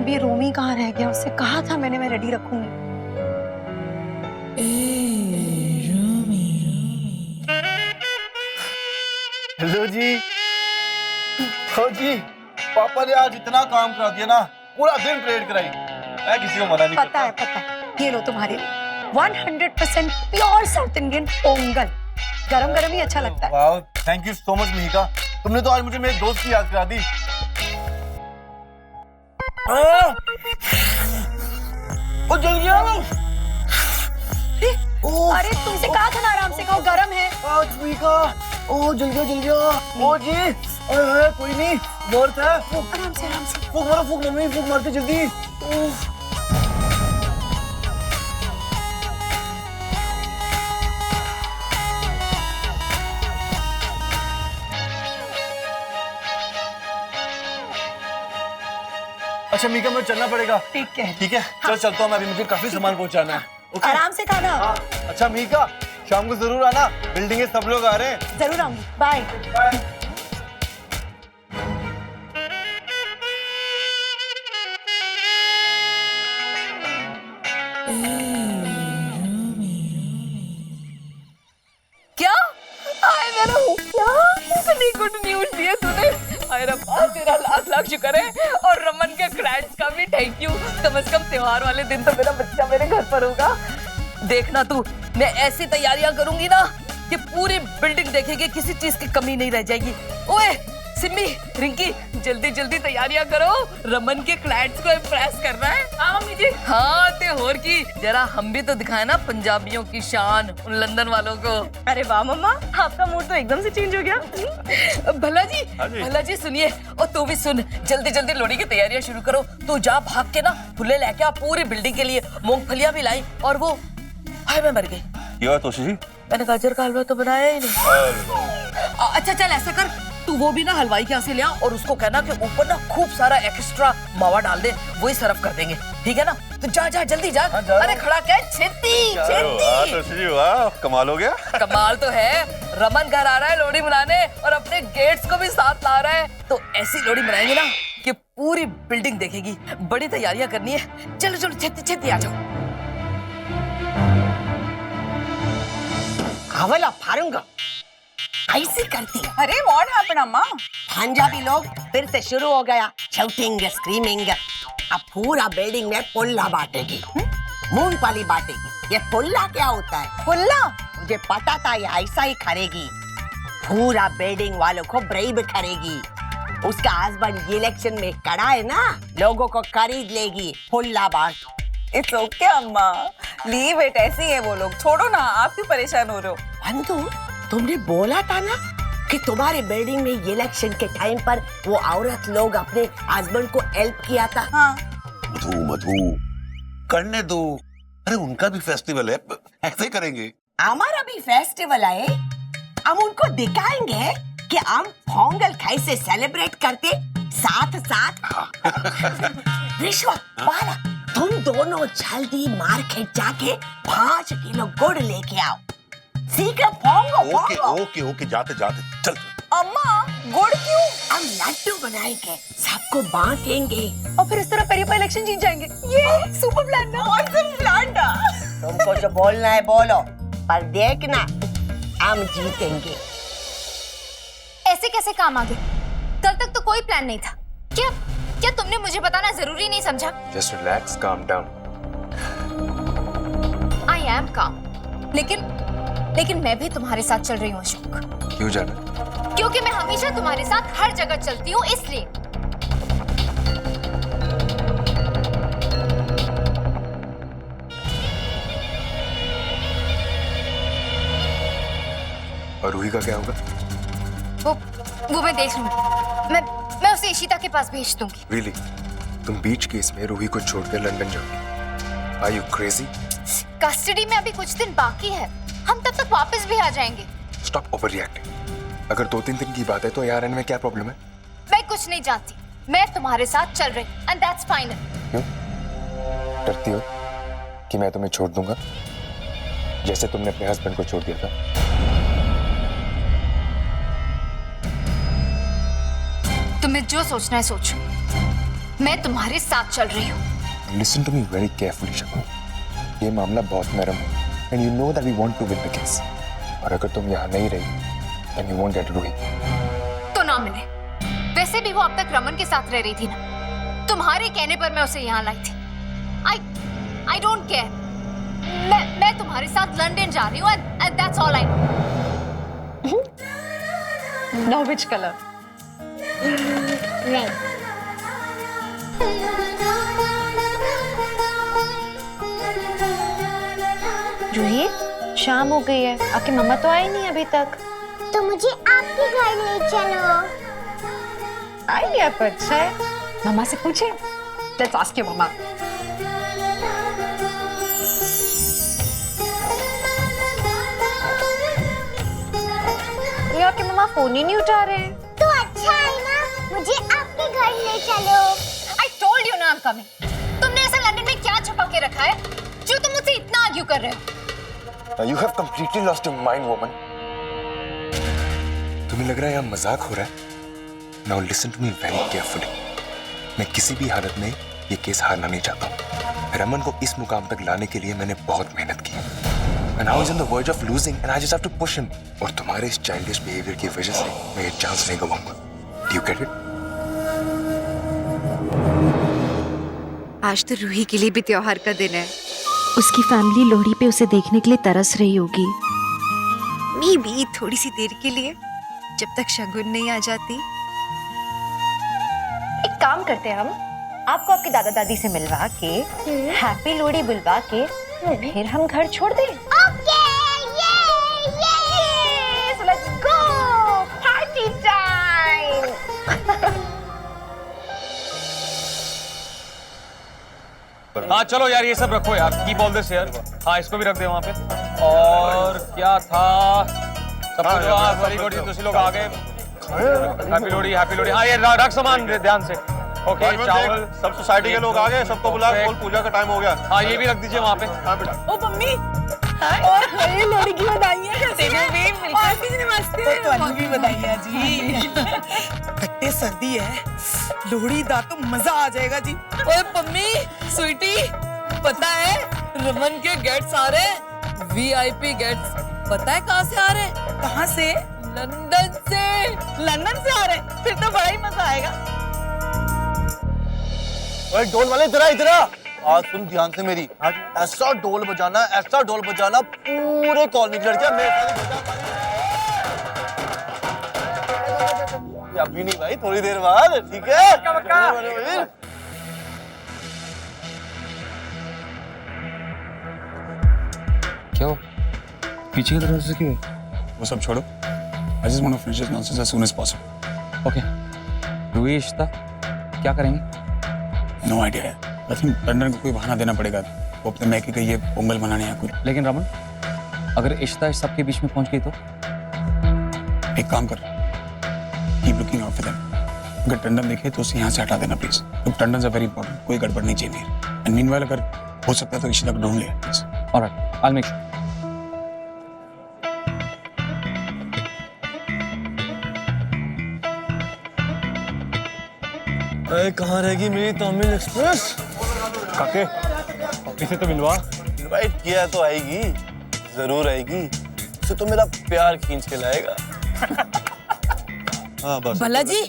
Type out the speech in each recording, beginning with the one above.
अब ये रोमी कहाँ रह गया? उससे कहा था मैंने मैं रेडी रखूंगी। हेलो जी। हो जी, पापा ने आज इतना काम करा दिया ना, पूरा दिन परेड कराई। मैं किसी को मना नहीं पता है, पता है। ये लो तुम्हारे लिए 100% प्योर साउथ इंडियन पोंगल। गरम गरम ही अच्छा लगता है। वाह, thank you so much Mihika, तुमने तो आज मुझे मेरे दोस्त की याद करा दी। ओ जल गया। अरे तुमसे कहा था ना आराम से खाओ, गरम है। आज मिहिका, ओ जल गया जल गया। ओ जी, कोई नहीं, बहुत है। आराम से आराम से। फूक मारो, फूक मम्मी, फूक मारते जल्दी। अच्छा मीका, मुझे चलना पड़ेगा। ठीक है, ठीक है, चल चलता हूँ मैं अभी, मुझे काफी सामान पहुंचाना है। ओके? आराम से खाना। अच्छा मीका, शाम को जरूर आना, बिल्डिंग में सब लोग आ रहे हैं। जरूर आऊंगी, बाय। क्या? हाय मेरा क्या इतनी गुड न्यूज़ दी है तूने। हाय रब्बा, तेरा लाख लाख शुक्र है, और रमन के क्लाइंट्स का भी थैंक यू। कम से कम त्योहार वाले दिन तो मेरा बच्चा मेरे घर पर होगा। देखना तू, मैं ऐसी तैयारियां करूंगी ना कि पूरी बिल्डिंग देखेगी, किसी चीज की कमी नहीं रह जाएगी। ओए सिम्मी, रिंकी, जल्दी जल्दी तैयारियां करो, रमन के क्लाइंट्स को इम्प्रेस करना है। हाँ मम्मी जी। हाँ ते होर की, जरा हम भी तो दिखाए ना पंजाबियों की शान उन लंदन वालों को। अरे वाह मम्मा, आपका मूड तो एकदम से चेंज हो गया। भला जी सुनिए, और तू भी सुन, जल्दी जल्दी लोहड़ी की तैयारियां शुरू करो। तू जा भाग के ना फुले लेके आ पूरी बिल्डिंग के लिए, मूंगफलियां भी लाई, और वो हाय मैं मर गई। क्या तोशी जी? मैंने गाजर का हलवा तो बनाया ही नहीं। अच्छा चल ऐसा कर, तू वो भी ना हलवाई के यहाँ से ले आ, और उसको कहना कि ऊपर ना खूब सारा एक्स्ट्रा मावा डाल दे, वही सर्व कर देंगे, ठीक है ना? तो जा जा जल्दी जा। अरे खड़ा क्या है, छेती छेती। वाह, कमाल हो गया। कमाल तो है, रमन घर आ रहा है लोहड़ी मनाने, और अपने गेट्स को भी साथ ला रहा है, तो ऐसी लोहड़ी मनाएंगे ना कि पूरी बिल्डिंग देखेगी। बड़ी तैयारियां करनी है, चलो चलो छेती छेती आ जाओ। हवला फारूंगा ऐसी करती है। अरे व्हाट हैपेंड अम्मा? पंजाबी लोग फिर से शुरू हो गया शाउटिंग स्क्रीमिंग। अब पूरा बिल्डिंग में पुल्ला बांटेगी, मूंगफली बांटेगी। ये पुल्ला क्या होता है? पुल्ला? मुझे पता था ये ऐसा ही करेगी, पूरा बिल्डिंग वालों को ब्रेब करेगी। उसका हस्बैंड इलेक्शन में खड़ा है ना, लोगों को खरीद लेगी पुल्ला बांट। इट्स ओके अम्मा, लीव इट, ऐसे ही है वो लोग, छोड़ो ना, आप क्यों परेशान हो रहे हो? बंधु, तुमने बोला था ना कि तुम्हारे बिल्डिंग में इलेक्शन के टाइम पर वो औरत लोग अपने हस्बैंड को हेल्प किया था। हाँ। मधु मधु करने दो, अरे उनका भी फेस्टिवल है, ऐसे ही करेंगे। हमारा भी फेस्टिवल है, हम उनको दिखाएंगे कि हम पोंगल कैसे सेलिब्रेट करते साथ साथ। विश्वा, बाला, तुम दोनों जल्दी मार्केट जाके 5 किलो गुड़ लेके आओ। शीघ्र Pongo okay Pongo. Okay okay, जाते जाते चल। अम्मा गुड़ क्यों? हम लड्डू बनाएंगे, सबको बांटेंगे, और फिर इस तरह पेरी पर इलेक्शन जीत जाएंगे। ये सुपर प्लान ना। ऑसम प्लान था। तुमको जो बोलना है बोलो, पर देखना हम जीतेंगे। ऐसे कैसे काम आ गए? कल तक तो कोई प्लान नहीं था। क्या तुमने मुझे बताना जरूरी नहीं समझा? Just relax, calm down. I am calm. लेकिन मैं भी तुम्हारे साथ चल रही हूँ अशोक। क्यों जाना? क्योंकि मैं हमेशा तुम्हारे साथ हर जगह चलती हूँ, इसलिए। और रूही का क्या होगा? वो मैं देख लूंगी। मैं उसे इशिता के पास भेज दूंगी। Really? तुम बीच केस में रूही को छोड़कर लंदन जाओगी? Are you crazy? कस्टडी में अभी कुछ दिन बाकी है, हम तब तक वापस भी आ जाएंगे। Stop overreacting. अगर 2-3 दिन की बात है तो यार में क्या प्रॉब्लम है? मैं कुछ नहीं जानती, मैं तुम्हारे साथ चल रही हूँ, and that's final. क्यों? डरती हो कि मैं तुम्हें छोड़ दूंगा, जैसे तुमने अपने हस्बैंड को छोड़ दिया था? तुम्हें जो सोचना है सोचो, मैं तुम्हारे साथ चल रही हूँ। Listen to me very carefully, शगुन। ये मामला बहुत नरम है and you know that we want to win the case. और अगर तुम यहाँ नहीं रही then you won't get Ruhi. तो ना मिले। वैसे भी वो अब तक रमन के साथ रह रही थी ना। तुम्हारे कहने पर मैं उसे यहाँ लाई थी। I don't care। मैं तुम्हारे साथ लंदन जा रही हूँ and that's all I know। Now which color? Red। Ruhi, शाम हो गई है, आपकी मम्मा तो आई नहीं अभी तक। तो मुझे आपके घर ले चलो। आइडिया तो अच्छा है। मम्मा से पूछे। Let's ask your mama। ये आपके मम्मा फोन ही नहीं उठा रहे हैं। तो अच्छा है ना, मुझे आपके घर ले चलो। I told you ना I'm coming। तुमने ऐसा लंदन में क्या छुपा के रखा है जो तुम मुझसे इतना आर्ग्यू कर रहे हो? You have completely lost your mind, woman। तुम्हें लग रहा है यहाँ मजाक हो रहा है? Now listen to me very carefully। मैं किसी भी हालत में ये केस हारना नहीं चाहता हूँ। रमन को इस मुकाम तक लाने के लिए मैंने बहुत मेहनत की। And now he's on the verge of losing, and I just have to push him। और तुम्हारे इस childish behavior की वजह से मैं ये चांस नहीं गवाऊंगा। Do you get it? आज तो रूही के लिए भी त्योहार का दिन है। उसकी फैमिली लोहड़ी पे उसे देखने के लिए तरस रही होगी। मैं भी थोड़ी सी देर के लिए, जब तक शगुन नहीं आ जाती। एक काम करते हैं हम, आपको आपके दादा दादी से मिलवा के, हैप्पी लोहड़ी बुलवा के, फिर हम घर छोड़ दें। Okay, So let's go! Party time! हाँ चलो यार, ये सब रखो यार, कीप ऑल दिस हियर। हाँ इसको भी रख दे वहाँ पे। और क्या था, सब कुछ वेरी गुड, तुम लोग आ गए। Happy Lohri, happy Lohri. हाँ ये रख सामान ध्यान से। ओके चावल, सब सोसाइटी के लोग आ गए, सबको बुला, बोल पूजा का टाइम हो गया। हाँ ये भी रख दीजिए वहाँ पे। हाँ बेटा। ओ मम्मी, और ये लोहड़ी की बधाइयाँ कैसे तेरे भी मिलकर नमस्ते। तो भी बधाइयाँ जी। कट्टे सर्दी है, लोहड़ी दा तो मजा आ जाएगा जी। ओए मम्मी, स्वीटी, पता है रमन के गेट्स आ रहे हैं, VIP गेट्स। पता है कहाँ से आ रहे हैं? कहाँ से? लंदन से। लंदन से आ रहे हैं? फिर तो बड़ा ही मजा आएगा। ओए ढोल वाले इधर आ, इधर आ। आज सुन ध्यान से मेरी, ऐसा ढोल बजाना, ऐसा ढोल बजाना, पूरे कॉलोनी की लड़कियां मेरे साथ बजा पाएंगी। अभी नहीं भाई, थोड़ी देर बाद, ठीक है? क्या हो? पीछे की तरफ से क्यों? वो सब छोड़ो। I just want to finish this nonsense as soon as possible. Okay Ruhi, इश्ता क्या करेंगे? No idea है। I think लंदन को कोई बहाना देना पड़ेगा। वो अपने मैके का ये पोंगल बनाने या कुछ। लेकिन रमन, अगर इश्ता इस सबके बीच में पहुंच गई तो? एक काम कर, keep looking out for them। अगर टंडन देखे तो उसे यहाँ से हटा देना प्लीज। तो टंडन से वेरी इंपॉर्टेंट, कोई गड़बड़ नहीं चाहिए। एंड मीनवाइल अगर हो सकता है तो इशिता को ढूंढ ले please. Alright, I'll make sure। अरे कहाँ रहेगी मेरी तमिल एक्सप्रेस? काके, इसे तो मिलवा। इनवाइट किया तो आएगी, जरूर आएगी। उसे तो मेरा प्यार खींच के लाएगा। हाँ बस। बालाजी,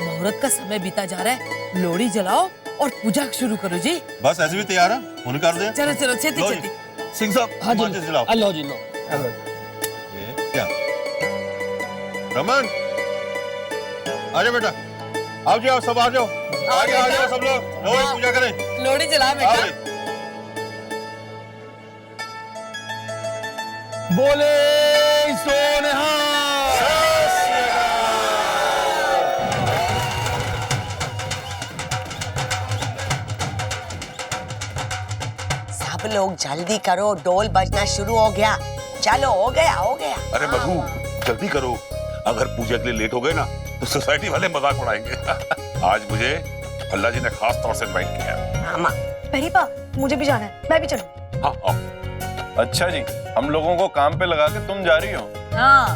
मुहूर्त का समय बीता जा रहा है, लोहड़ी जलाओ और पूजा शुरू करो जी। बस ऐसे भी तैयार है, होने कर दे। चलो चलो, छेती लो जी। छेती। सिंह साहब, हाँ जी, माचिस जलाओ। लो जी लो। ये क्या? रमन, आजा बेटा, आओ जी, आओ सब आ जाओ। आगे आ जाओ सब लोग, लोहड़ी पूजा करें। लोहड़ी जला आओ बेटा। जी। बोले सोनहा। सब लोग जल्दी करो, डोल बजना शुरू हो गया। चलो, हो गया हो गया। अरे मधु जल्दी करो, अगर पूजा के लिए लेट हो गए ना तो सोसाइटी वाले मजाक उड़ाएंगे। आज मुझे अल्लाह जी ने खास तौर से इनवाइट किया। मामा, परीपा, मुझे भी जाना है, मैं भी चलूं। हाँ आओ। अच्छा जी, हम लोगों को काम पे लगा के तुम जा रही हो? हाँ।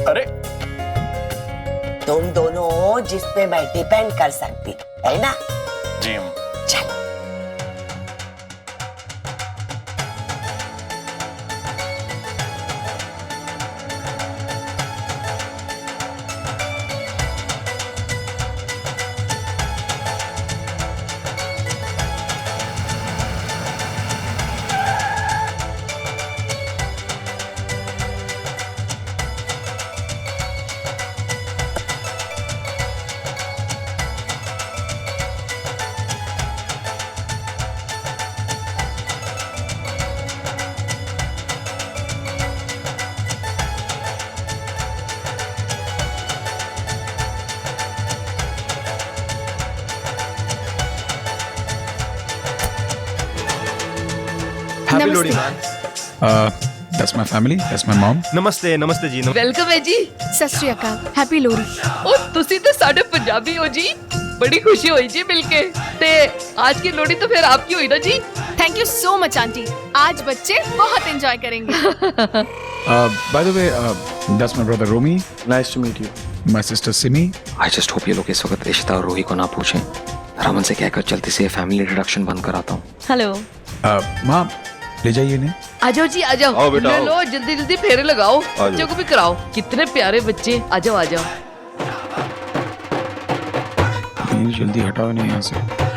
अरे तुम दोनों जिस पे मैं डिपेंड कर सकती है ना। जी हम। चल happy Lohri ma'am. That's my family. That's my mom. नमस्ते नमस्ते जी। वेलकम है जी। सत श्री अकाल, हैप्पी लोहड़ी। ओ तुसी तो साडे पंजाबी हो जी, बड़ी खुशी हुई जी मिलके। ते आज की लोहड़ी तो फिर आपकी हुई ना जी। Thank you so much aunty, आज बच्चे बहुत एंजॉय करेंगे। By the way, that's my brother Romi. Nice to meet you. My sister Simi. I just hope ये लोग इस वक्त इशिता और रूही को ना पूछें। रमन से कहकर जल्दी से फैमिली इंट्रोडक्शन बंद कराता हूँ। हेलो। माँ ले जाइए इन्हें। आ जाओ जी, आ जाओ। आओ बेटा, ले आओ। लो, जल्दी जल्दी फेरे लगाओ, जाओ। बच्चों को भी कराओ। कितने प्यारे बच्चे। आ जाओ आ जाओ। नहीं, जल्दी हटाओ नहीं यहाँ से।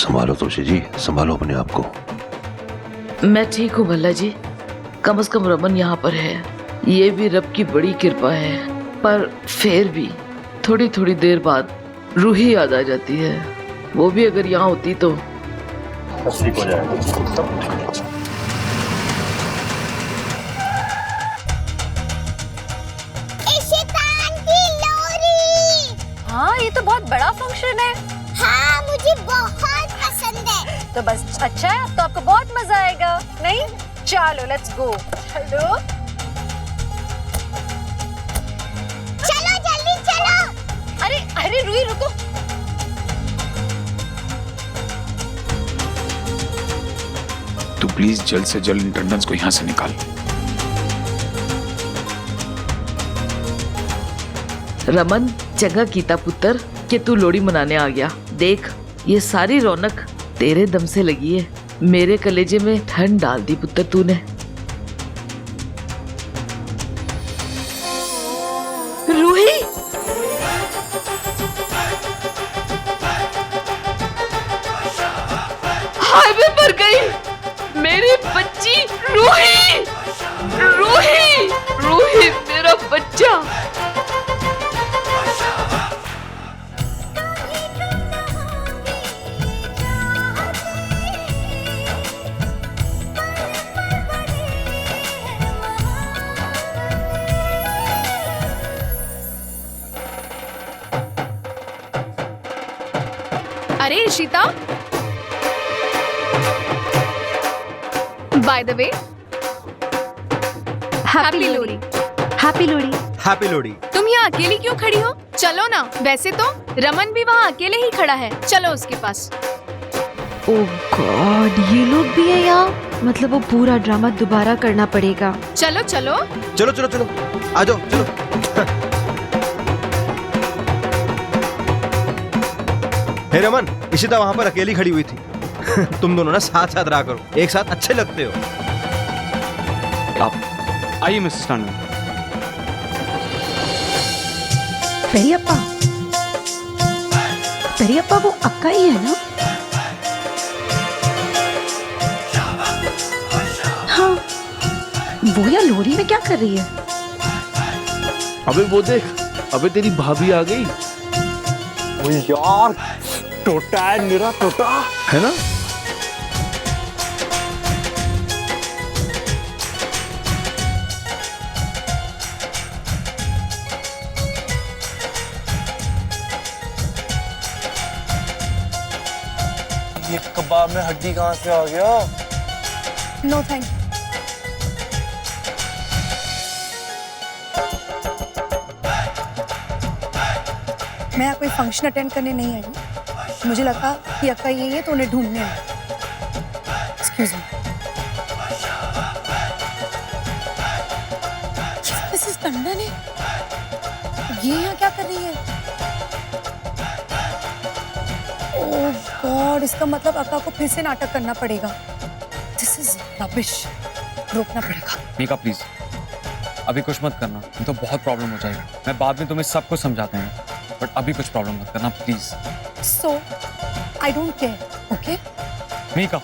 संभालो तुलसी जी, संभालो अपने आप को। मैं ठीक हूँ भल्ला जी, कम से कम रमन यहाँ पर है, ये भी रब की बड़ी कृपा है। पर फिर भी थोड़ी थोड़ी देर बाद रूही याद आ जाती है। वो भी अगर यहाँ होती तो ठीक हो जाएगा। हाँ, ये तो बहुत बड़ा फंक्शन है। हाँ, मुझे बहुत पसंद है। तो बस अच्छा है, अब तो आपको बहुत मजा आएगा। नहीं, चलो लेट्स गो। चलो चलो जल्दी चलो। अरे अरे रूही रुको। तू प्लीज जल्द से जल्द इन टंडन्स को यहाँ से निकाल। रमन चंगा कीता पुत्र कि तू लोहड़ी मनाने आ गया। देख ये सारी रौनक तेरे दम से लगी है। मेरे कलेजे में ठंड डाल दी पुत्र तूने। रूही हाईवे पर गई मेरी बच्ची रूही। रूही रूही मेरा बच्चा। अरे Ishita, by the way happy Lohri. Happy Lohri. Happy Lohri. तुम यहाँ अकेली क्यों खड़ी हो? चलो ना। वैसे तो रमन भी वहाँ अकेले ही खड़ा है, चलो उसके पास। ओह गॉड, ये लोग भी है यहाँ। मतलब वो पूरा ड्रामा दोबारा करना पड़ेगा। चलो चलो चलो चलो चलो, आ जाओ चलो। हे रमन, इशिता वहां पर अकेली खड़ी हुई थी। तुम दोनों ना साथ साथ रहा करो, एक साथ अच्छे लगते हो। आप आइए मिसेस टंडन। पेरियप्पा, पेरियप्पा वो अक्का ही है ना? हाँ, वो या लोहड़ी में क्या कर रही है? अबे वो देख, अबे तेरी भाभी आ गई। ओ यार, टोटा है मेरा, टोटा है ना? ये कबाब में हड्डी कहाँ से आ गया? नो थैंक मैं कोई फंक्शन अटेंड करने नहीं आई हूँ। मुझे लगा कि अक्का यही है तो उन्हें ढूंढने आई। Excuse me. मिसेस टंडन है, ये यहाँ क्या कर रही है? ओह गॉड, इसका मतलब अक्का को फिर से नाटक करना पड़ेगा। This is rubbish. रोकना पड़ेगा। मीका प्लीज अभी कुछ मत करना, नहीं तो बहुत प्रॉब्लम हो जाएगी। मैं बाद में तुम्हें सब कुछ समझाते हैं, बट अभी कुछ प्रॉब्लम मत करना please. So I don't care, okay? Mika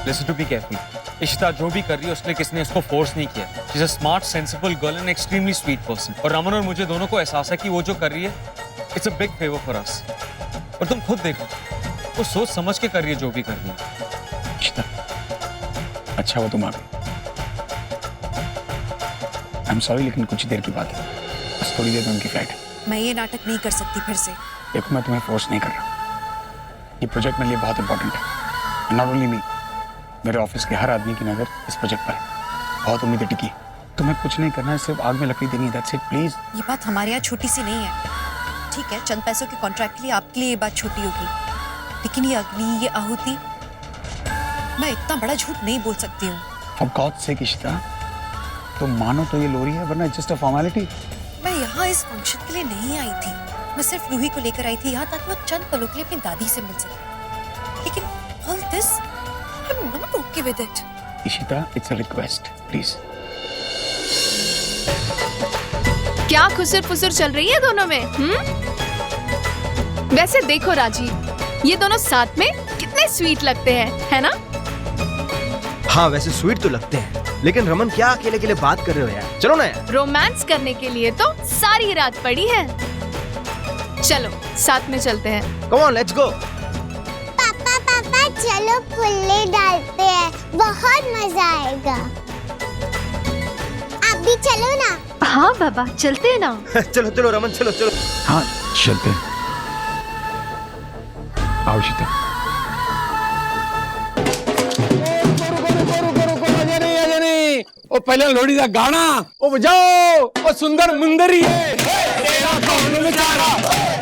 listen to be careful. Ishita जो भी कर रही है उसने किसने इसको फोर्स नहीं किया। She is a smart, sensible girl and extremely sweet person. और रमन और मुझे दोनों को एहसास है कि वो जो कर रही है it's a big favour for us. और तुम खुद देखो, वो सोच समझ के कर रही है जो भी कर रही है। इशिता, अच्छा वो तुम आ गई। आई एम सॉरी, लेकिन कुछ देर की बात है, बस थोड़ी देर में उनकी फ्लाइट है। मैं ये नाटक नहीं कर सकती फिर से। देखो मैं तुम्हें फोर्स नहीं कर रहा, ये प्रोजेक्ट मेरे लिए बहुत इंपॉर्टेंट है। नॉट ओनली मी, मेरे ऑफिस के हर आदमी की नजर इस प्रोजेक्ट पर है। बहुत उम्मीदें टिकी, तुम्हें कुछ नहीं करना है, सिर्फ आग में लकड़ी देनी है, दैट्स इट प्लीज। ये बात हमारे यहाँ छोटी सी नहीं है। ठीक है, चंद पैसों के कॉन्ट्रैक्ट के लिए आपके लिए ये बात छोटी होगी, लेकिन ये अग्नि, ये आहुति, मैं इतना बड़ा झूठ नहीं बोल सकती हूँ। फॉर गॉड सेक इशिता, तुम मानो तो ये लोरी है, वरना जस्ट अ फॉर्मेलिटी। मैं यहाँ इस फंक्शन के लिए नहीं आई थी। मैं सिर्फ रूही को लेकर आई थी यहाँ, ताकि वो चंद पलों के लिए अपनी दादी से मिल सके। लेकिन all this I am not okay with it. Ishita, it's a request, please. क्या खुसर फुसर चल रही है दोनों में? वैसे देखो राजी, ये दोनों साथ में कितने स्वीट लगते हैं, है ना? हाँ वैसे स्वीट तो लगते हैं, लेकिन रमन क्या अकेले के लिए बात कर रहे हो यार? चलो ना यार। रोमांस करने के लिए तो सारी रात पड़ी है। चलो साथ में चलते हैं। Come on, let's go. पापा पापा चलो फुल्ले डालते हैं, बहुत मजा आएगा। आप भी चलो ना। हाँ बाबा चलते हैं ना। चलो चलो रमन, चलो चलो। हाँ चलते हैं। आओ इशिता। ओ पहले लोड़ी दा गाना ओ बजाओ, ओ सुंदर मुंदरी है तेरा कौन बेचारा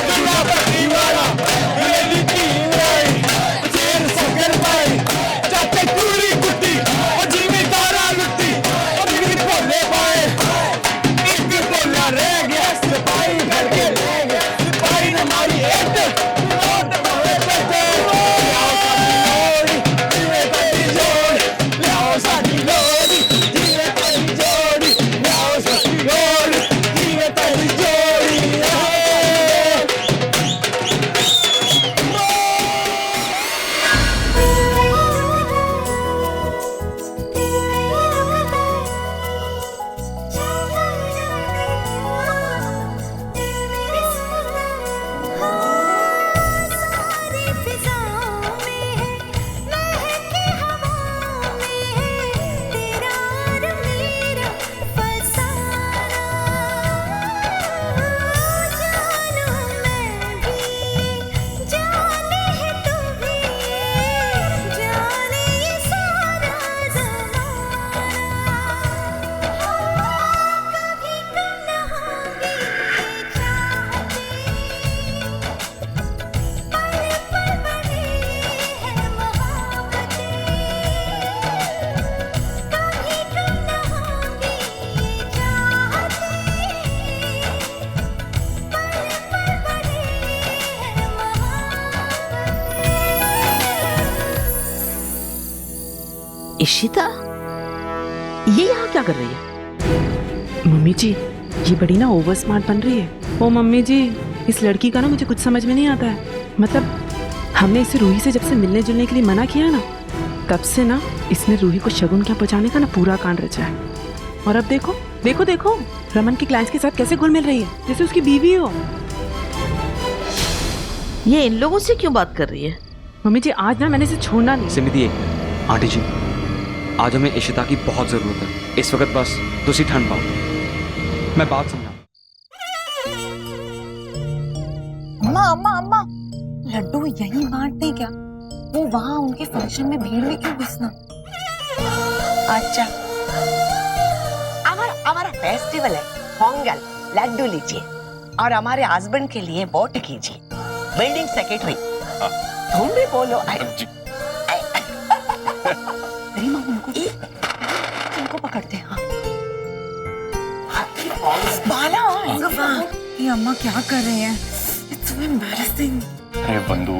दुनिया पर दीवाना ये लिखी है शेर सगर भाई चाटे कुड़ी कुट्टी ओ जीवी तारा लुट्टी ओ जीवी बोले पाए एक बोला रह गया सिपाही घर के ले गया सिपाही ने मारी एक लौट मारे बेटे लाओ साडी लोड़ी लाओ साडी लोड़ी इशिता, ये यहाँ क्या कर रही है? मम्मी जी, ये बड़ी ना ओवर स्मार्ट बन रही है। ओ मम्मी जी, इस लड़की का ना मुझे कुछ समझ में नहीं आता है। मतलब हमने इसे रूही से जब से मिलने जुलने के लिए मना किया ना, तब से ना इसने रूही को शगुन क्या पहुंचाने का ना पूरा कांड रचा है। और अब देखो देखो देखो, रमन के क्लाइंट्स के साथ कैसे घुल मिल रही है, जैसे उसकी बीवी हो। ये इन लोगों से क्यों बात कर रही है? मम्मी जी, आज ना मैंने इसे छोड़ना नहीं। सिमिति, एक मिनट। आंटी जी, आज हमें इशिता की बहुत जरूरत है। इस वक्त बस तुसी ठंड पाओ, मैं बात समझा। अम्मा अम्मा अम्मा, लड्डू यहीं बांट दे क्या? वो वहाँ उनके फंक्शन में भीड़ में क्यों घुसना? अच्छा, हमारा फेस्टिवल है पोंगल, लड्डू लीजिए। और हमारे हस्बैंड के लिए वोट कीजिए, बिल्डिंग सेक्रेटरी। तुम भी बोलो। इनको पकड़ते हैं। बाला, ये अम्मा क्या कर रहे हैं? It's so embarrassing. अरे बंधु,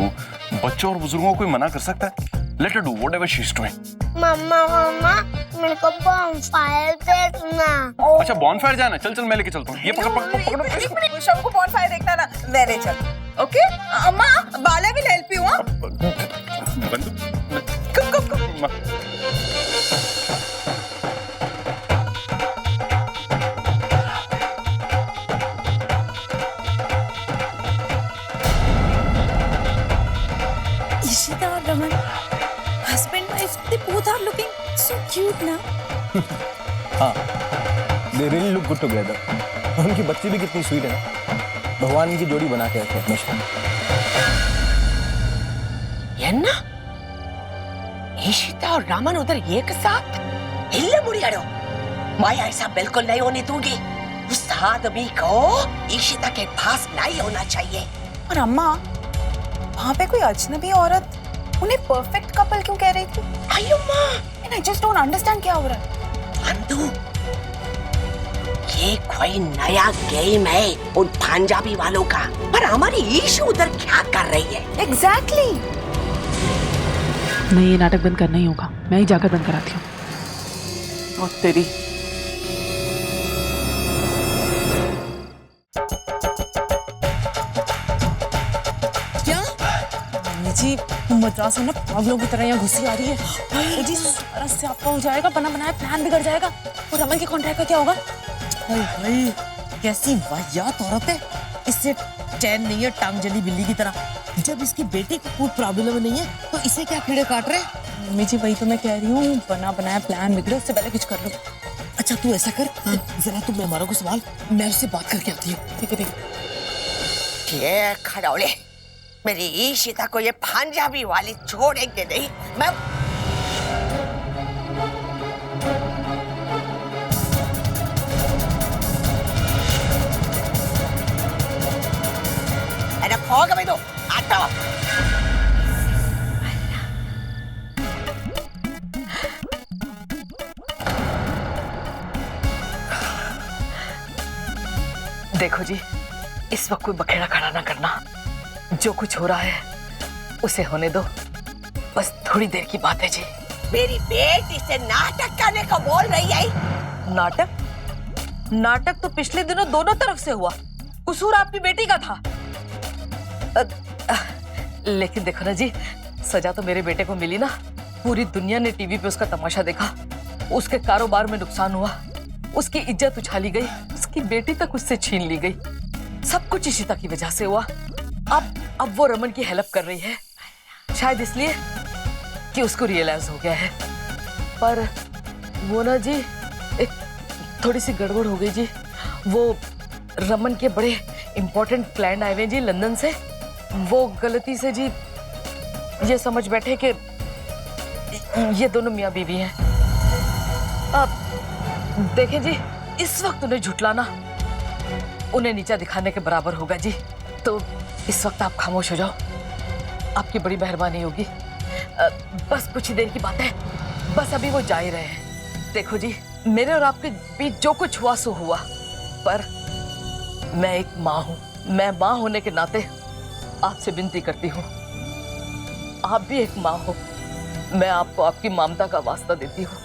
बच्चों और बुजुर्गों को कोई मना कर सकता है? Let her do whatever she's doing. मम्मा मम्मा मेरे को बॉनफायर देखना। अच्छा बॉनफायर जाना, चल चल मैं लेके चलता हूँ। ये पकड़ो। शाम को बॉनफायर देखना ना, मैं ले चल। ओके अम्मा, बाला विल हेल्प यू। बंधु, कम। इशिता और Raman, husband wife, they both are looking so cute ना? हाँ, they really look good together. उनकी बच्ची भी कितनी स्वीट है ना। भगवान की जोड़ी बना के रखे हमेशा। ये ना, इशिता और रमन उधर एक साथ हिल्ले मुड़ियाड़ो। मैं ऐसा बिल्कुल नहीं होने दूंगी। उस आदमी को इशिता के पास नहीं होना चाहिए। और अम्मा, वहाँ पे कोई अजनबी औरत उन्हें परफेक्ट कपल क्यों कह रही थी? अयो माँ, And I just don't understand क्या हो रहा है। अंधु, ये कोई नया गेम है उन पंजाबी वालों का। पर हमारी ईशु उधर क्या कर रही है? Exactly. नहीं, ये नाटक बंद करना ही होगा। मैं ही जाकर बंद कराती हूँ। और तेरी जी मद्रास है ना, पागलों की तरह यहाँ घुसी आ रही है। जी सारा स्यापा हो जाएगा, बना बनाया प्लान बिगड़ जाएगा। और रमन के कॉन्ट्रैक्ट का क्या होगा? भाई कैसी वाहियात औरत है, इससे चैन नहीं है, टांग जली बिल्ली की तरह। जब इसकी बेटी को कोई प्रॉब्लम नहीं है तो इसे क्या कीड़े काट रहे? मम्मी जी वही तो मैं कह रही हूँ, बना बनाया प्लान बिगड़े, उससे पहले कुछ कर लो। अच्छा तू ऐसा कर, जरा तुम मेहमानों को संभाल, मैं उससे बात करके आती हूँ। ठीक है ठीक है। ये खड़ौले, मेरी ईशिता को ये पंजाबी वाली छोड़ेंगे नहीं। मैं अरे फोग में दो आता। देखो जी, इस वक्त कोई बखेड़ा खड़ा ना करना। जो कुछ हो रहा है उसे होने दो, बस थोड़ी देर की बात है जी। मेरी बेटी से नाटक करने को बोल रही है। नाटक तो पिछले दिनों दोनों तरफ से हुआ, कसूर आपकी बेटी का था। लेकिन देखो ना जी, सजा तो मेरे बेटे को मिली ना। पूरी दुनिया ने टीवी पे उसका तमाशा देखा, उसके कारोबार में नुकसान हुआ, उसकी इज्जत उछाली गई, उसकी बेटी तक उससे छीन ली गई। सब कुछ इशिता की वजह से हुआ। अब वो रमन की हेल्प कर रही है, शायद इसलिए कि उसको रियलाइज हो गया है। पर वो ना जी, एक थोड़ी सी गड़बड़ हो गई जी। वो रमन के बड़े इंपॉर्टेंट क्लाइंट आए हुए जी लंदन से। वो गलती से जी ये समझ बैठे कि ये दोनों मियाँ बीवी हैं। अब देखें जी, इस वक्त उन्हें झुटलाना उन्हें नीचा दिखाने के बराबर होगा जी। तो इस वक्त आप खामोश हो जाओ, आपकी बड़ी मेहरबानी होगी। बस कुछ ही देर की बात है, बस अभी वो जा ही रहे हैं। देखो जी, मेरे और आपके बीच जो कुछ हुआ सो हुआ, पर मैं एक माँ हूँ। मैं माँ होने के नाते आपसे विनती करती हूँ, आप भी एक माँ हो। मैं आपको आपकी ममता का वास्ता देती हूँ।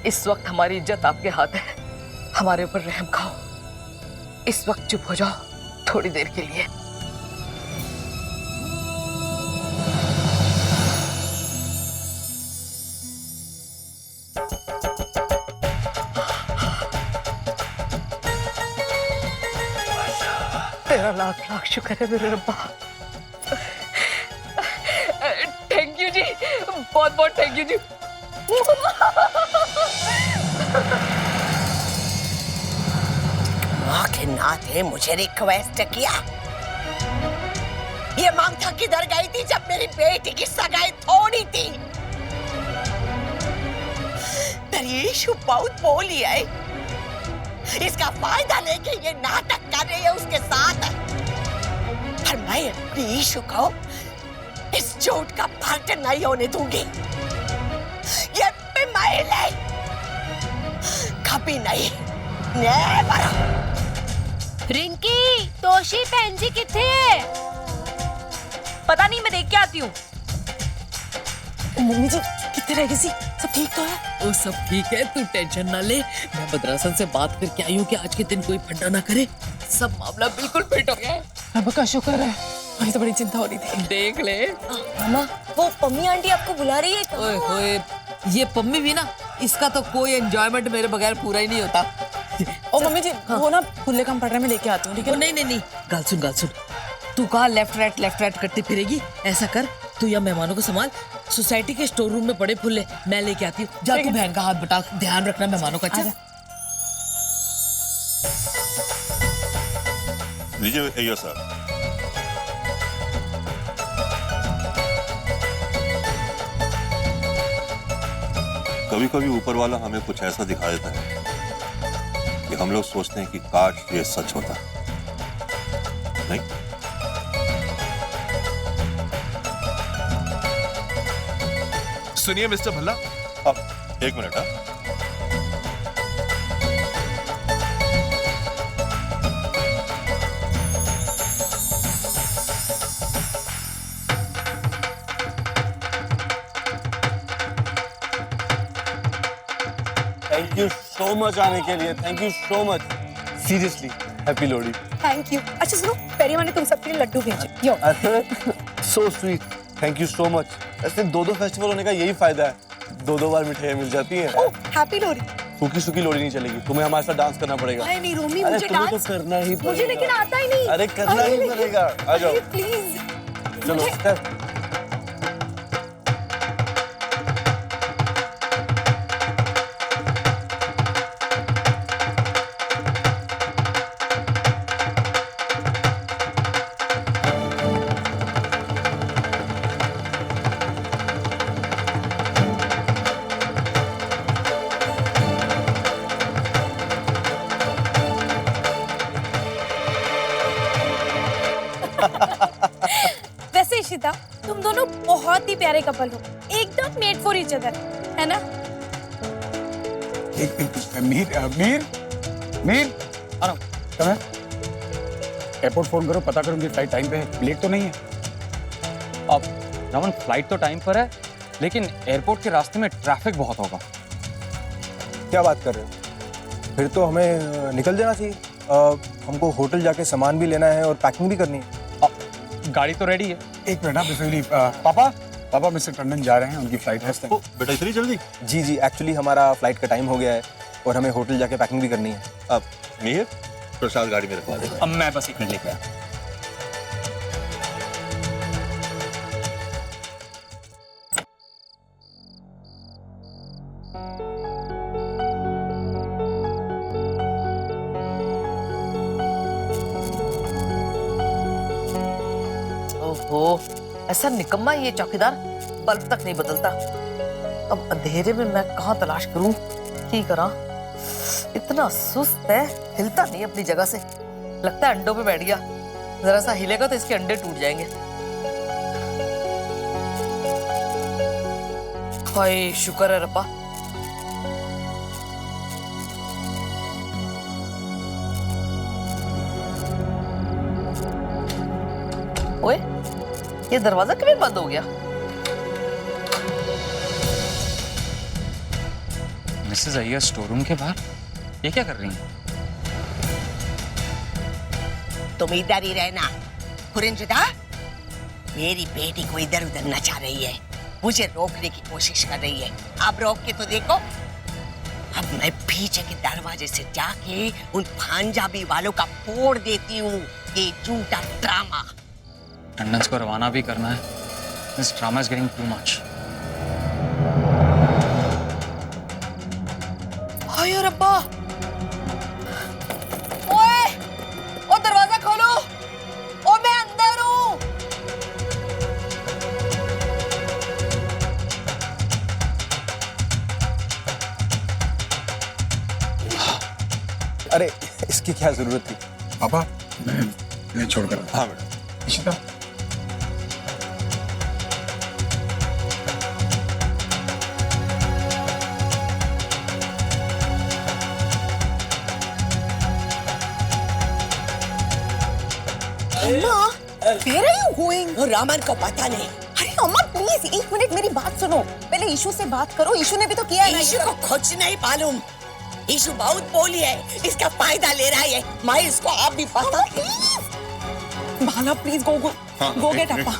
इस वक्त हमारी इज्जत आपके हाथ है, हमारे ऊपर रहम खाओ। इस वक्त चुप हो जाओ थोड़ी देर के लिए। तेरा लाख लाख शुक्र है मेरे रब्बा। थैंक यू जी, बहुत बहुत थैंक यू जी। माँ के नाते मुझे रिक्वेस्ट किया। ये ममता किधर गई थी जब मेरी बेटी की सगाई थोड़ी थी? मेरी ईशु बहुत बोली है, इसका फायदा लेके ये नाटक कर रही है उसके साथ। पर मैं अपनी ईशु को इस झूठ का पार्ट नहीं होने दूंगी। ये मैं कभी नहीं। नेवर। रिंकी, तोशी बहन जी किथे है? पता नहीं, मैं देख के आती हूँ। मम्मी जी कितने रह गई सी? सब ठीक तो है? वो सब ठीक है, तू टेंशन ना ले। मैं मद्रासन से बात करके आई हूँ कि आज के दिन कोई फंडा ना करे। सब मामला बिल्कुल फिट हो गया है। रब का शुक्र है, मुझे तो बड़ी चिंता हो रही थी। देख ले मामा, वो पम्मी आंटी आपको बुला रही है। ओए होए, ये पम्मी भी ना, इसका तो कोई एंजॉयमेंट मेरे बगैर पूरा ही नहीं होता। ओ मम्मी जी, वो ना फुल्ले काम पड़ रहे, मैं लेके आती हूँ, ठीक है? नहीं, गाल सुन। तू कहाँ लेफ्ट राइट करती फिरेगी? ऐसा कर, तू या मेहमानों को संभाल। सोसाइटी के स्टोर रूम में पड़े फुल्ले मैं लेके आती हूँ। जा तू बहन का हाथ बटा, ध्यान रखना मेहमानों का। अच्छा लीजिए ये सर। कभी कभी ऊपर वाला हमें कुछ ऐसा दिखा देता है कि हम लोग सोचते हैं कि काश ये सच होता। नहीं? सुनिए मिस्टर भल्ला, अब एक minute. Thank you so much आने के लिए, thank you so much, seriously happy Lohri. Thank you. अच्छा सुनो, पेरीमा ने तुम सबके लिए लड्डू भेजे। Yo. So sweet, thank you so much. ऐसे 2-2 फेस्टिवल होने का यही फायदा है, 2-2 बार मिठाइयाँ मिल जाती हैं। ओह, हैप्पी लोहड़ी। सूखी लोहड़ी नहीं चलेगी, तुम्हें हमारे साथ डांस करना पड़ेगा। नहीं रोमी, अरे मुझे तुम्हें डांस तो करना ही पड़ेगा। मुझे लेकिन आता ही नहीं। अरे करना ही पड़ेगा, आ जाओ प्लीज। चलो स्टेप। वैसे इशिता, तुम दोनों बहुत ही प्यारे कपल हो, एकदम मेड फॉर ईच अदर, है ना? मीर, एयरपोर्ट फोन करो, पता करो उनकी फ्लाइट टाइम पे है, लेट तो नहीं है। अब रमन, फ्लाइट तो टाइम पर है, लेकिन एयरपोर्ट के रास्ते में ट्रैफिक बहुत होगा। क्या बात कर रहे हो? फिर तो हमें निकल जाना चाहिए। हमको होटल जाके सामान भी लेना है और पैकिंग भी करनी है। गाड़ी तो रेडी है। एक मिनट ना बिफेली, पापा मिस्टर टंडन जा रहे हैं, उनकी फ्लाइट है। बेटा इतनी जल्दी? जी, एक्चुअली हमारा फ्लाइट का टाइम हो गया है और हमें होटल जाके पैकिंग भी करनी है। अब मीर, प्रसाद गाड़ी में रखवा देगा। अब मैं बस एक मिनट लेके आया। ओहो, ऐसा निकम्मा ये चौकीदार, बल्ब तक नहीं बदलता। अब अंधेरे में मैं कहाँ तलाश करूं, की करा? इतना सुस्त है, हिलता नहीं अपनी जगह से, लगता है अंडों पे बैठ गया। जरा सा हिलेगा तो इसके अंडे टूट जाएंगे। हाय शुक्र है रब्बा। ओए, ये दरवाजा कभी बंद हो गया? मिसेस अय्यर स्टोर रूम के बाहर ये क्या कर रही हैं? तुम इधर ही रहना। खुरिंजुदा, मेरी बेटी को इधर उधर नचा रही है, मुझे रोकने की कोशिश कर रही है। अब रोक के तो देखो। अब मैं पीछे के दरवाजे से जाके उन पंजाबी वालों का फोड़ देती हूँ। ये झूठा ड्रामा। टंडन्स को रवाना भी करना है। This drama is getting too much. हाय रब्बा, ओए, ओ दरवाजा खोलो, ओ मैं अंदर हूँ। अरे इसकी क्या जरूरत थी? पापा मैं छोड़कर। हाँ बेटा। इशिता अम्मा, where are you going? Raman को पता नहीं। अरे अम्मा प्लीज 1 मिनट मेरी बात सुनो, पहले ईशु से बात करो। ईशु ने भी तो किया है ना। ईशु को कुछ नहीं मालूम। ईशु बहुत बोली है, इसका फायदा ले रहा है। मैं इसको आप भी पता। भाला प्लीज गो गेट अप्पा।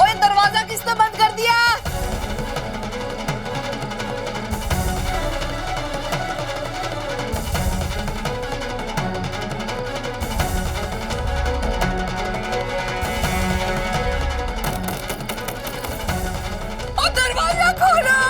ओए दरवाजा किसने बंद कर दिया? और दरवाजा खोलो।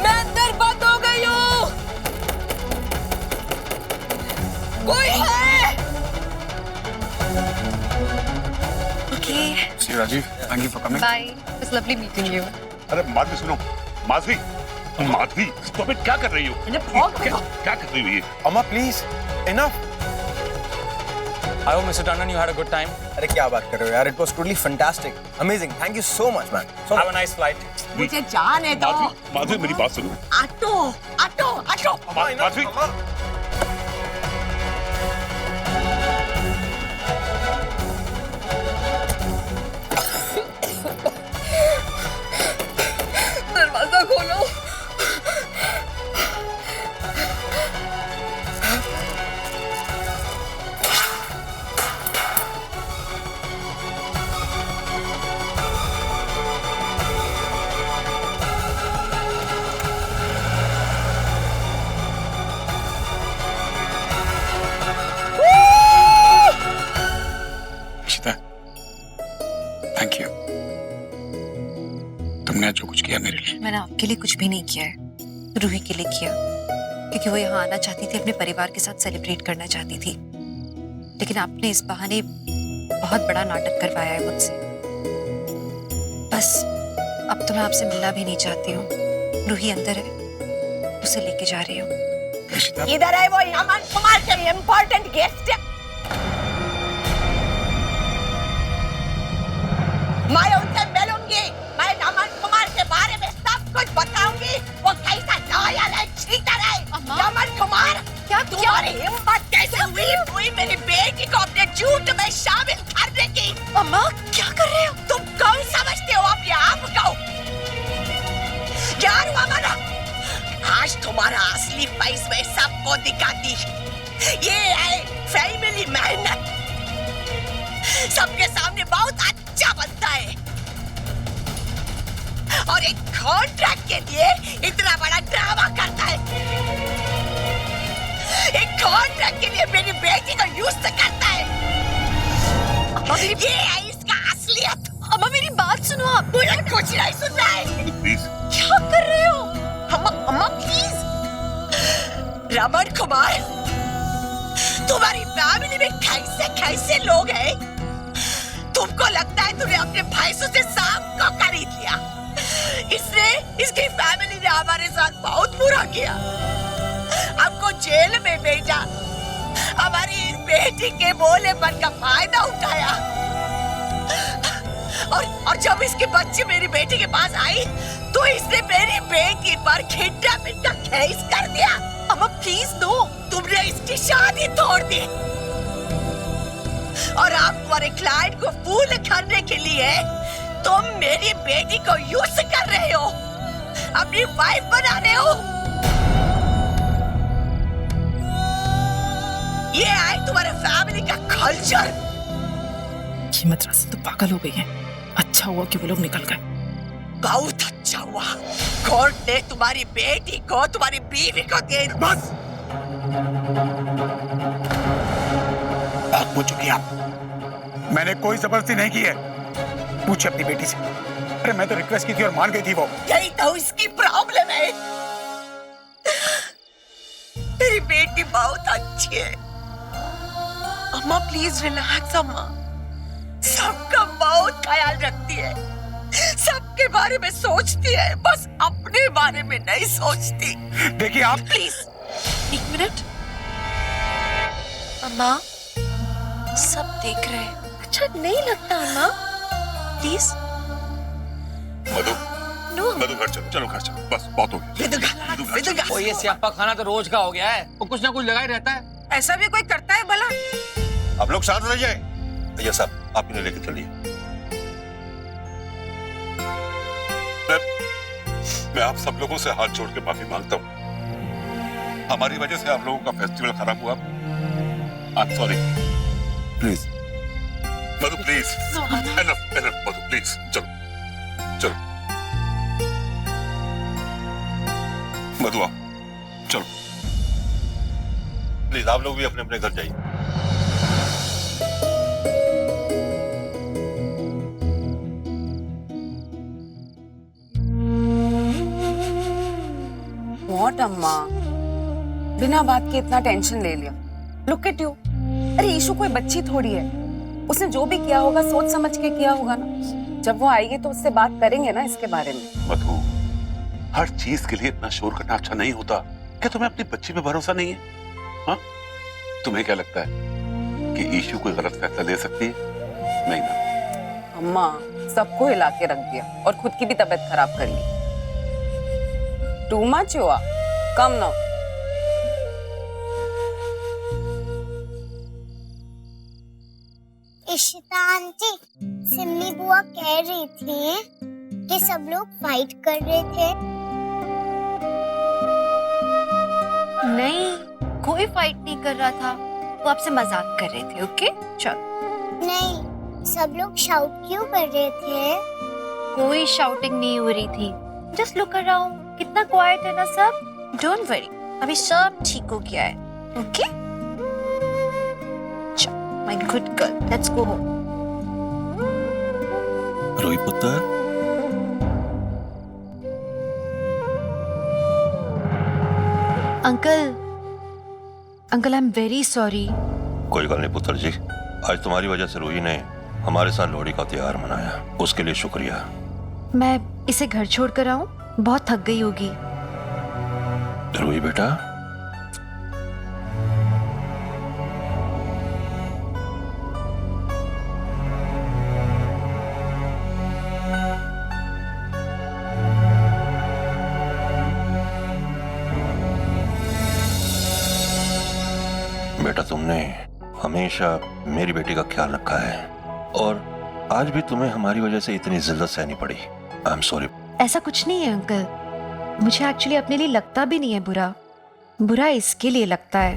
मैं अंदर बंद हो गई हूँ। कोई है? Okay see Rajeev, thank you for coming. Bye, it was lovely meeting you. अरे माधवी सुनो, माधवी माधवी स्टॉप इट, क्या कर रही हो? क्या कर रही हो ये? अम्मा please enough. I hope Mr. Tandon you had a good time. अरे क्या बात कर रहे हो यार, it was totally fantastic, amazing, thank you so much man. Have a nice flight. मुझे जाने दो। माधवी मेरी बात सुनो। Auto auto auto. माधवी दरवाजा खोलो। इशिता थैंक यू, तुमने जो कुछ किया मेरे लिए। मैंने आपके लिए कुछ भी नहीं किया है, रूही के लिए किया, क्योंकि वो यहाँ आना चाहती थी, अपने परिवार के साथ सेलिब्रेट करना चाहती थी। लेकिन आपने इस बहाने बहुत बड़ा नाटक करवाया है मुझसे। बस अब तो मैं आपसे मिलना भी नहीं चाहती हूँ। रूही अंदर है, उसे लेके जा रही हूँ। इधर है वो यामन कुमार के इम्पोर्टेंट गेस्ट। मैं उनसे मिलूंगी। मैं यामन कुमार के बारे में सब कुछ बताऊंगी। वो कैसा लॉयल है, चीटर है। यामन कुमार, क्या तुम्हारी हिम्मत कैसे हुई मेरी बेटी को अपने झूठ में शामिल करने की? अम्मा क्या कर रहे हो? तुम कौन समझते हो अपने आप को? यार मामा, आज तुम्हारा असली फेस मैं सबको दिखाती। ये है फैमिली मेहनत। सबके सामने बहुत अच्छा बनता है और एक कॉन्ट्रैक्ट के लिए इतना बड़ा ड्रामा करता है। एक कॉन्ट्रैक्ट के लिए मेरी बेटी को यूज करता है। ये है इसका असलियत। अम्मा मेरी बात सुनो आप। मुझे कुछ नहीं सुनना है। प्लीज क्या कर रहे हो? अम्मा प्लीज। रमन कुमार, तुम्हारी फैमिली में कैसे कैसे लोग हैं? तुमको लगता है तुमने अपने भाईसों से सांप को खरीद लिया। इसकी फैमिली ने हमारे साथ बहुत बुरा किया, हमको जेल में भेजा, हमारी इस बेटी के भोलेपन का फायदा उठाया। और जब इसके बच्चे मेरी बेटी के पास आई तो इसने मेरी बेटी पर खिट्टा पिट्टा केस कर दिया। अम्मा प्लीज दो। तुमने इसकी शादी तोड़ दी और आप तुम्हारे क्लाइंट को फूल करने के लिए तुम मेरी बेटी को यूज कर रहे हो, अपनी वाइफ बना रहे हो। कल्चर। ये मद्रासी तो पागल हो गई है। अच्छा हुआ कि वो लोग निकल गए। बहुत अच्छा हुआ, कोर्ट ने तुम्हारी बेटी को तुम्हारी बीवी को दे। बस बात पूछ चुकी आप। मैंने कोई जबरदस्ती नहीं की है। पूछे अपनी बेटी से। अरे मैं तो रिक्वेस्ट की थी और मान गई थी वो। यही तो इसकी प्रॉब्लम है। मेरी बेटी बहुत अच्छी है। अम्मा प्लीज रिलैक्स अम्मा। सबका बहुत ख्याल रखती है, सबके बारे में सोचती है, बस अपने बारे में नहीं सोचती। देखिए आप प्लीज एक मिनट। अम्मा सब देख रहे हैं। अच्छा नहीं लगता अम्मा? प्लीज। मधु मधु घर चलो, चलो घर चलो, बस बहुत हो गया। वो ये स्यापा खाना तो रोज का हो गया है, वो कुछ ना कुछ लगा ही रहता है। ऐसा भी कोई करता है भला? आप लोग शांत रहिए। भैया साहब आप इन्हें लेके चलिए। मैं आप सब लोगों से हाथ जोड़ के माफी मांगता हूँ। हमारी वजह से आप लोगों का फेस्टिवल खराब हुआ। I am sorry. Please Madhu please. Enough enough Madhu please. चलो चलो मधु आओ चलो। प्लीज आप लोग भी अपने अपने घर जाइए। व्हाट अम्मा, बिना बात के इतना टेंशन ले लिया। Look at you. अरे ईशू कोई बच्ची थोड़ी है, उसने जो भी किया होगा सोच समझ के किया होगा ना। जब वो आएगी तो उससे बात करेंगे ना इसके बारे में। मधु हर चीज के लिए इतना शोर करना अच्छा नहीं होता। क्या तुम्हें अपनी बच्ची पे भरोसा नहीं है? हाँ? तुम्हें क्या लगता है कि ईशू कोई गलत फैसला ले सकती है? नहीं ना। अम्मा सबको हिला के रख दिया और खुद की भी तबीयत खराब कर ली। टू मच हुआ, कम ना। इशिता आंटी, सिम्मी बुआ कह रही थी कि सब लोग फाइट कर रहे थे। नहीं, कोई फाइट नहीं कर रहा था, वो आपसे मजाक कर रहे थे। ओके चलो। नहीं, सब लोग शाउट क्यों कर रहे थे? कोई शाउटिंग नहीं हो रही थी। जस्ट लुक अराउंड, कितना क्वाइट है ना सब। डोंट वरी, अभी सब ठीक हो गया है। Okay my good girl, let's go home. रोई पुत्र, uncle I am very sorry. कोई गल नहीं पुत्र जी। आज तुम्हारी वजह से रूही ने हमारे साथ लोहड़ी का त्योहार मनाया, उसके लिए शुक्रिया। मैं इसे घर छोड़कर आऊं? बहुत थक गई होगी। रूही बेटा, बेटा तुमने हमेशा मेरी बेटी का ख्याल रखा है और आज भी तुम्हें हमारी वजह से इतनी जिल्लत सहनी पड़ी। I am sorry. ऐसा कुछ नहीं है अंकल, मुझे एक्चुअली अपने लिए लगता भी नहीं है बुरा। बुरा इसके लिए लगता है,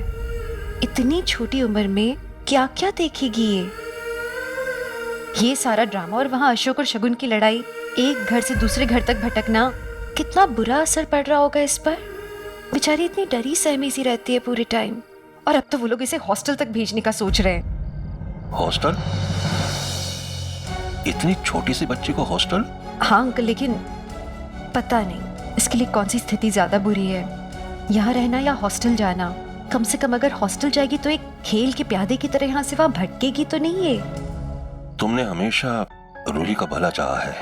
इतनी छोटी उम्र में क्या क्या देखेगी ये सारा ड्रामा और वहां अशोक और शगुन की लड़ाई, एक घर से दूसरे घर तक भटकना, कितना बुरा असर पड़ रहा होगा इस पर। बेचारी इतनी डरी सहमी सी रहती है पूरे टाइम, और अब तो वो लोग इसे हॉस्टल तक भेजने का सोच रहे हैं। हॉस्टल? इतनी छोटी सी बच्ची को हॉस्टल? हाँ अंकल, लेकिन पता नहीं इसके लिए कौन सी स्थिति ज्यादा बुरी है, यहाँ रहना या हॉस्टल जाना। कम से कम अगर हॉस्टल जाएगी तो एक खेल के प्यादे की तरह यहाँ से वहां भटकेगी तो नहीं है। तुमने हमेशा रूही का भला चाहा है,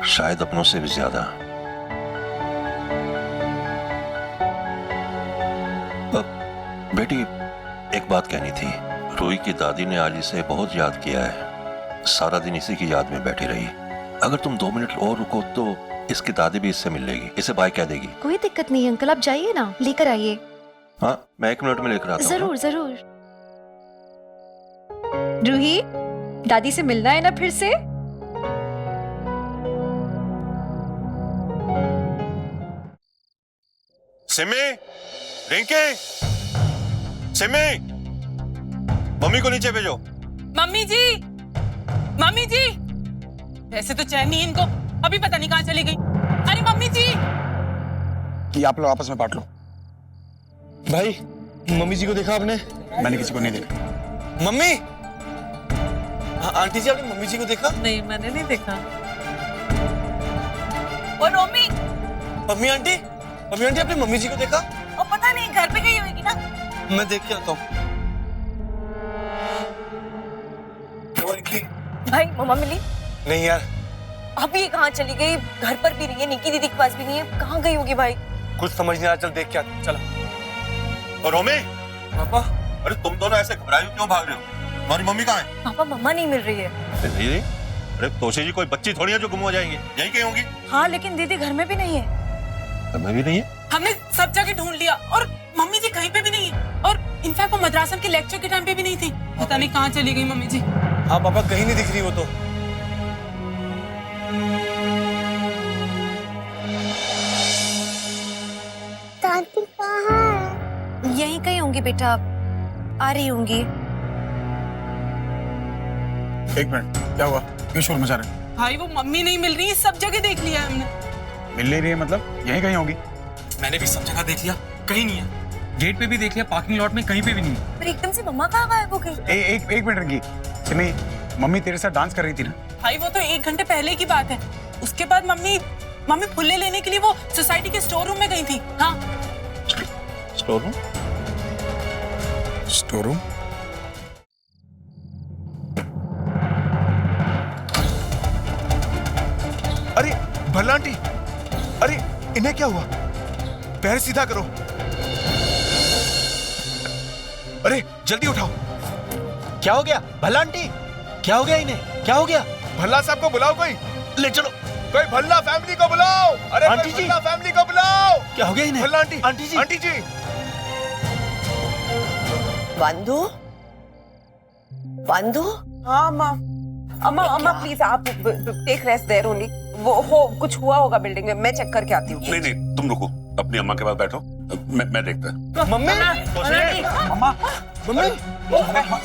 शायद अपनों से भी ज्यादा। बेटी एक बात कहनी थी, रूही की दादी ने आज इसे बहुत याद किया है, सारा दिन इसी की याद में बैठी रही। अगर तुम 2 मिनट और रुको तो इसकी दादी भी इससे मिल लेगी, इसे बाय कह देगी। कोई दिक्कत नहीं अंकल, आप जाइए ना, लेकर आइए। हाँ मैं 1 मिनट में लेकर आता हूँ। जरूर जरूर। रूही, दादी से मिलना है ना फिर से? सिमी, रिंकी, सिमी, मम्मी को नीचे भेजो। मम्मी जी, मम्मी जी, वैसे तो चैन नहीं इनको, अभी पता नहीं कहाँ चली गई। अरे मम्मी जी, कि आप लोग आपस में बांट लो। भाई मम्मी जी को देखा आपने? मैंने किसी को नहीं देखा। मम्मी, आंटी जी आपने मम्मी जी को देखा? नहीं, मैंने नहीं देखा। और मम्मी मम्मी आंटी आपने मम्मी जी को देखा? और पता नहीं घर पे गई होगी ना। मैं देख के आता हूँ। भाई मम्मा मिली? नहीं यार। अभी ये कहाँ चली गई? घर पर भी नहीं है, निकी दीदी के पास भी नहीं है, कहाँ गई होगी भाई? कुछ समझ नहीं आ रहा, चल देख के आते। चला। और रोमी, पापा, अरे तुम दोनों ऐसे घबराए क्यों भाग रहे हो? तुम्हारी मम्मी कहाँ है? पापा मम्मा नहीं मिल रही है। दीदी, अरे तोशे जी कोई बच्ची थोड़ी है जो गुम हो जाएंगी, यहीं कहीं होंगी। हाँ लेकिन दीदी घर में भी नहीं है। घर में भी नहीं है? हमने सब जगह ढूंढ लिया और मम्मी जी कहीं पे भी नहीं है। और इनफैक्ट वो मद्रासा के लेक्चर के टाइम पे भी नहीं थी। पता नहीं कहाँ चली गई मम्मी जी। हाँ पापा, कहीं नहीं दिख रही वो तो। दादी कहाँ है? यहीं कहीं होंगी बेटा, आ रही होंगी। एक मिनट, क्या हुआ? क्यों शोर मचा रहे? भाई वो मम्मी नहीं मिल रही, सब जगह देख लिया हमने। मिल नहीं रही है मतलब? यहीं कहीं होगी। मैंने भी सब जगह देख लिया, कहीं नहीं है। गेट पे भी देख लिया, पार्किंग लॉट में कहीं पे भी नहीं है। पर एकदम से मम्मा कहाँ गायब हो गई? एक मिनट रखिए। सिमी, मम्मी तेरे साथ डांस कर रही थी ना? भाई वो तो 1 घंटे पहले की बात है। उसके बाद मम्मी फुल्ले लेने के लिए वो सोसाइटी के स्टोर रूम में गई थी। हाँ। Store room? Store room? अरे भला आंटी, अरे इन्हें क्या हुआ? पैर सीधा करो। अरे जल्दी उठाओ। क्या हो गया भला आंटी? क्या हो गया इन्हें? क्या हो गया? भल्ला साहब को बुलाओ, कोई ले चलो। कोई भल्ला फैमिली को बुलाओ। अरे आंटी जी, भल्ला फैमिली को बुलाओ। क्या हो गया इन्हें? भल्ला आंटी, आंटी जी, आंटी जी। बंधु, बंधु। हाँ अम्मा, अम्मा प्लीज आप टेक रेस्ट देयर ओनली। वो कुछ हुआ होगा बिल्डिंग में, मैं चेक करके आती हूँ। नहीं, तुम रुको, अपनी अम्मा के पास बैठो, मैं देखता हूँ। मम्मी, मम्मा, मम्मी,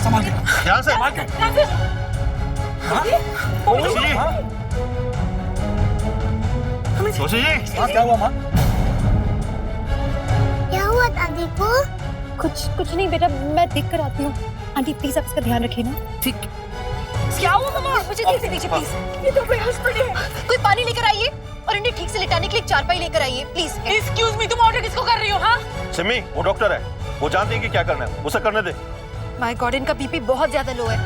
संभाल के, ध्यान से, संभाल के। तोशे जी, क्या हुआ माँ? क्या हुआ दादी को? कुछ नहीं बेटा, मैं देख कर आती हूँ। आंटी प्लीज आप इसका ध्यान रखिए ना। ठीक। क्या हुआ मम्मा? मुझे ठीक से दीजिए प्लीज। ये तो बेहोश पड़ी है। कोई पानी लेकर आइए और इन्हें ठीक से लिटाने के लिए एक चारपाई लेकर आइए प्लीज। एक्सक्यूज मी, तुम ऑर्डर किसको कर रही हो? हाँ सिमी, वो डॉक्टर है, वो जानती है कि क्या करना है, उसे करने दे। माय गॉड, इनका बीपी बहुत ज्यादा लो है।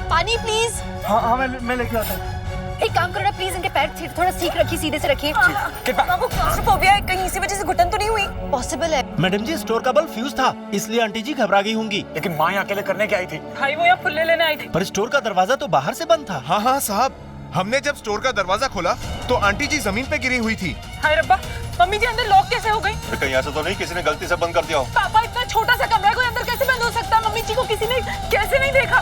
पानी प्लीज। हाँ मैं लेके आता हूँ। एक काम करो ना प्लीज, इनके पैर थोड़ा ठीक रखिए, सीधे से रखिए। वो क्लॉस्ट्रोफोबिया है, कहीं इसी वजह से घुटन तो नहीं हुई? पॉसिबल है। मैडम जी, स्टोर का बल्ब फ्यूज था, इसलिए आंटी जी घबरा गई होंगी। लेकिन माँ यहाँ अकेले करने क्या आई थी? भाई वो यहाँ फुल्ले लेने आई थी। पर स्टोर का दरवाजा तो बाहर से बंद था। हाँ हाँ साहब, हमने जब स्टोर का दरवाजा खोला तो आंटी जी जमीन पे गिरी हुई थी। हाय रब्बा, मम्मी जी अंदर लॉक कैसे हो गई? कहीं ऐसा तो नहीं किसी ने गलती से बंद कर दिया हो? पापा, इतना छोटा सा कमरा है, कोई अंदर कैसे बंद हो सकता है? मम्मी जी को किसी ने कैसे नहीं देखा?